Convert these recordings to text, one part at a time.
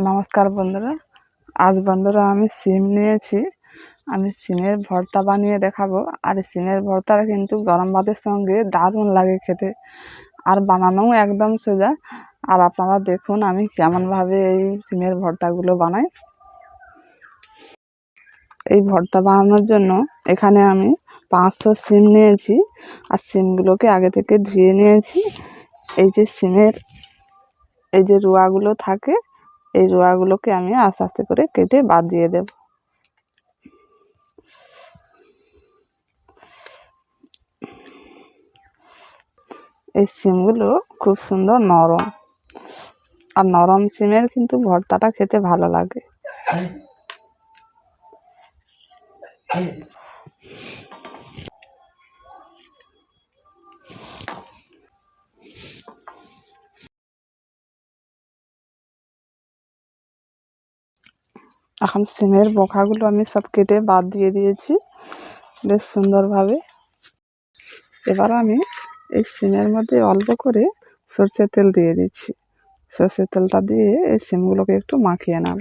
নমস্কার বন্ধুরা। আজ বন্ধুরা আমি সিম নিয়েছি। আমি সিমের ভর্তা বানিয়ে দেখাবো। আর সিমের ভর্তাটা কিন্তু গরম ভাতের সঙ্গে দারুণ লাগে খেতে, আর বানানোও একদম সোজা। আর আপনারা দেখুন আমি কেমনভাবে এই সিমের ভর্তাগুলো বানাই। এই ভর্তা বানানোর জন্য এখানে আমি 500 সিম নিয়েছি। আর সিমগুলোকে আগে থেকে ধুয়ে নিয়েছি। এই যে সিমের এই যে রোয়াগুলো থাকে, এই রোয়াগুলোকে আমি আস্তে আস্তে করে কেটে বাদ দিয়ে দেব। এই সিমগুলো খুব সুন্দর নরম, আর নরম সিমের কিন্তু ভর্তাটা খেতে ভালো লাগে। এখন সিমের বোখাগুলো আমি সব কেটে বাদ দিয়ে দিয়েছি বেশ সুন্দরভাবে। এবার আমি এই সিমের মধ্যে অল্প করে সরষের তেল দিয়ে দিচ্ছি। সরষের তেলটা দিয়ে এই সিমগুলোকে একটু মাখিয়ে নেব।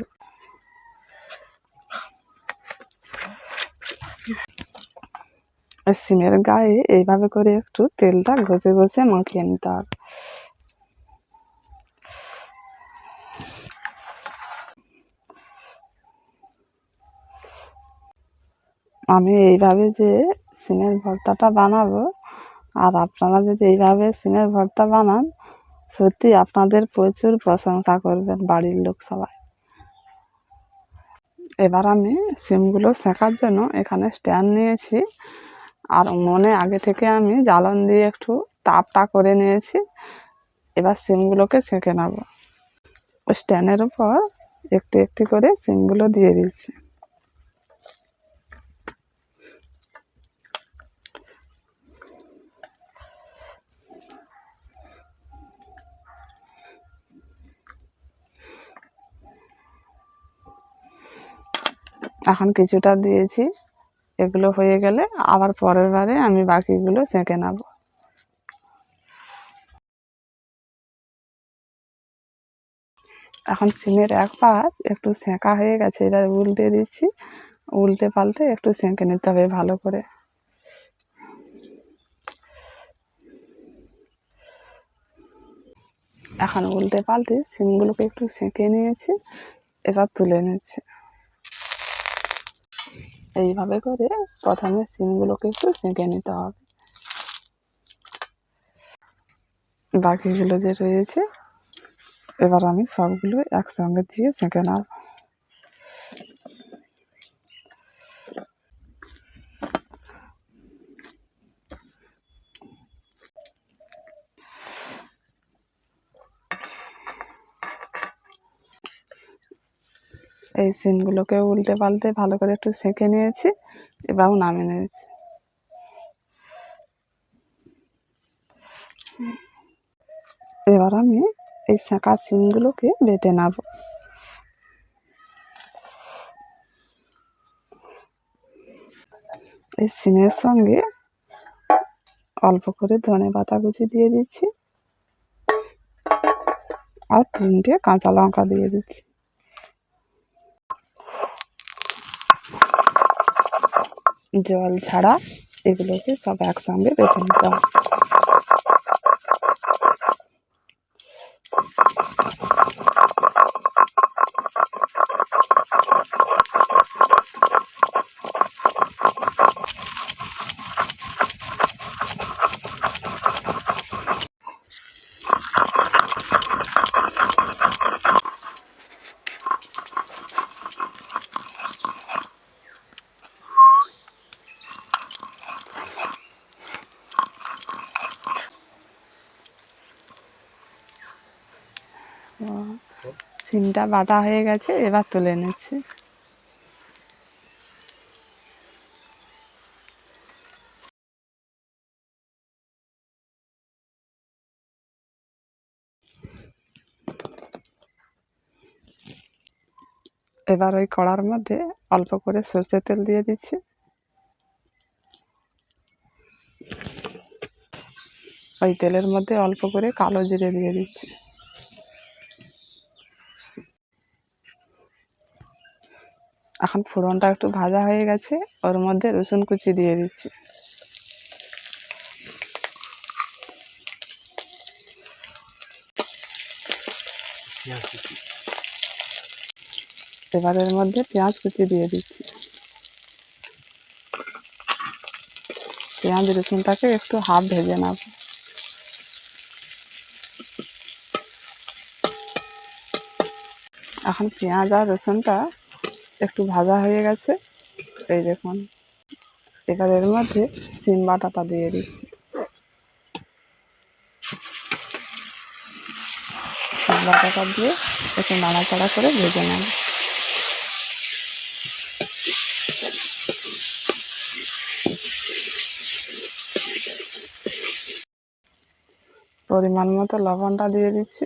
সিমের গায়ে এইভাবে করে একটু তেলটা ঘষে ঘষে মাখিয়ে নিতে হবে। আমি এইভাবে যে সিমের ভর্তাটা বানাবো, আর আপনারা যদি এইভাবে সিমের ভর্তা বানান, সত্যি আপনাদের প্রচুর প্রশংসা করবেন বাড়ির লোক সবাই। এবার আমি সিমগুলো সেঁকার জন্য এখানে স্ট্যান্ড নিয়েছি। আর উনুনে আগে থেকে আমি জ্বালন দিয়ে একটু তাপটা করে নিয়েছি। এবার সিমগুলোকে সেঁকে নেব। স্ট্যান্ডের উপর একটু একটু করে সিমগুলো দিয়ে দিচ্ছি। এখন কিছুটা দিয়েছি, এগুলো হয়ে গেলে আবার পরের বারে আমি বাকিগুলো সেঁকে নেব। এখন সিমের এক পাশ একটু সেঁকা হয়ে গেছে, এবার উল্টে দিচ্ছি। উল্টে পাল্টে একটু সেঁকে নিতে হবে ভালো করে। এখন উল্টে পাল্টে সিমগুলোকে একটু সেঁকে নিয়েছি, এবার তুলে নিচ্ছি। এইভাবে করে প্রথমে সিমগুলোকে একটু সেঁকে নিতে হবে। বাকিগুলো যে রয়েছে এবার আমি সবগুলো একসঙ্গে দিয়ে সেঁকে নেব। এই সিমগুলোকে উল্টে পাল্টে ভালো করে একটু সেঁকে নিয়েছি, এবার নামিয়ে নিয়েছি। এবার আমি এই সেঁকা সিমগুলোকে বেটে নেব। এই সিমের সঙ্গে অল্প করে ধনেপাতা কুচি দিয়ে দিচ্ছি, আর 3টে কাঁচা লঙ্কা দিয়ে দিচ্ছি। জল ছাড়া এগুলোকে সব একসঙ্গে বেটে নিতে হবে। সিমটা বাটা হয়ে গেছে, এবার তুলে নিচ্ছি। এবার ওই কড়ার মধ্যে অল্প করে সরষের তেল দিয়ে দিচ্ছি। ওই তেলের মধ্যে অল্প করে কালো জিরে দিয়ে দিচ্ছি। এখন ফোড়নটা একটু ভাজা হয়ে গেছে, ওর মধ্যে রসুন কুচি দিয়ে দিচ্ছি। এবার এর মধ্যে পেঁয়াজ কুচি দিয়ে দিচ্ছি। পেঁয়াজ রসুনটাকে একটু হাফ ভেজে নেব। এখন পেঁয়াজ আর রসুনটা একটু ভাজা হয়ে গেছে, এই দেখুন। এবার এর মধ্যে শিম বাটাটা দিয়ে দিচ্ছি। শিম বাটাটা দিয়ে একটু নাড়াচাড়া করে ভেজে নেব। পরিমাণ মতো লবণটা দিয়ে দিচ্ছি।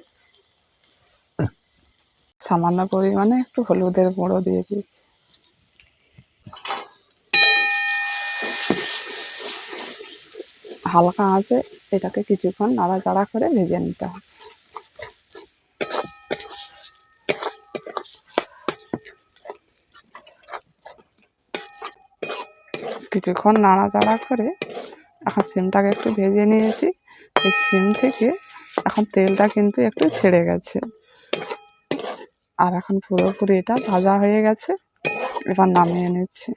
সামান্য পরিমাণে একটু হলুদের গুঁড়ো দিয়ে দিচ্ছি। হালকা আঁচে এটাকে কিছুক্ষণ নাড়াচাড়া করে ভেজে নিতে হবে। কিছুক্ষণ নাড়াচাড়া করে এখন সিমটাকে একটু ভেজে নিয়েছি। এই সিম থেকে এখন তেলটা কিন্তু একটু ছেড়ে গেছে, আর এখন পুরোপুরি এটা ভাজা হয়ে গেছে। এবার নামিয়ে নিচ্ছি।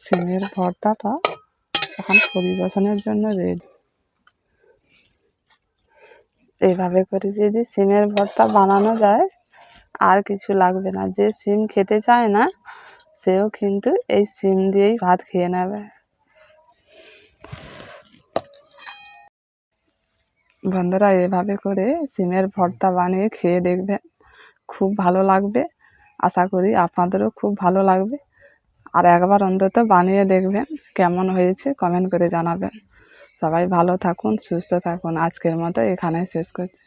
সিমের ভর্তাটা এখন পরিবেশনের জন্য রেডি। এইভাবে করে যদি সিমের ভর্তা বানানো যায়, আর কিছু লাগবে না। যে সিম খেতে চায় না সেও কিন্তু এই সিম দিয়েই ভাত খেয়ে নেবে। বন্ধুরা, এভাবে করে সিমের ভর্তা বানিয়ে খেয়ে দেখবেন, খুব ভালো লাগবে। আশা করি আপনাদেরও খুব ভালো লাগবে। আর একবার অন্তত বানিয়ে দেখবেন, কেমন হয়েছে কমেন্ট করে জানাবেন। সবাই ভালো থাকুন, সুস্থ থাকুন। আজকের মতো এখানেই শেষ করছি।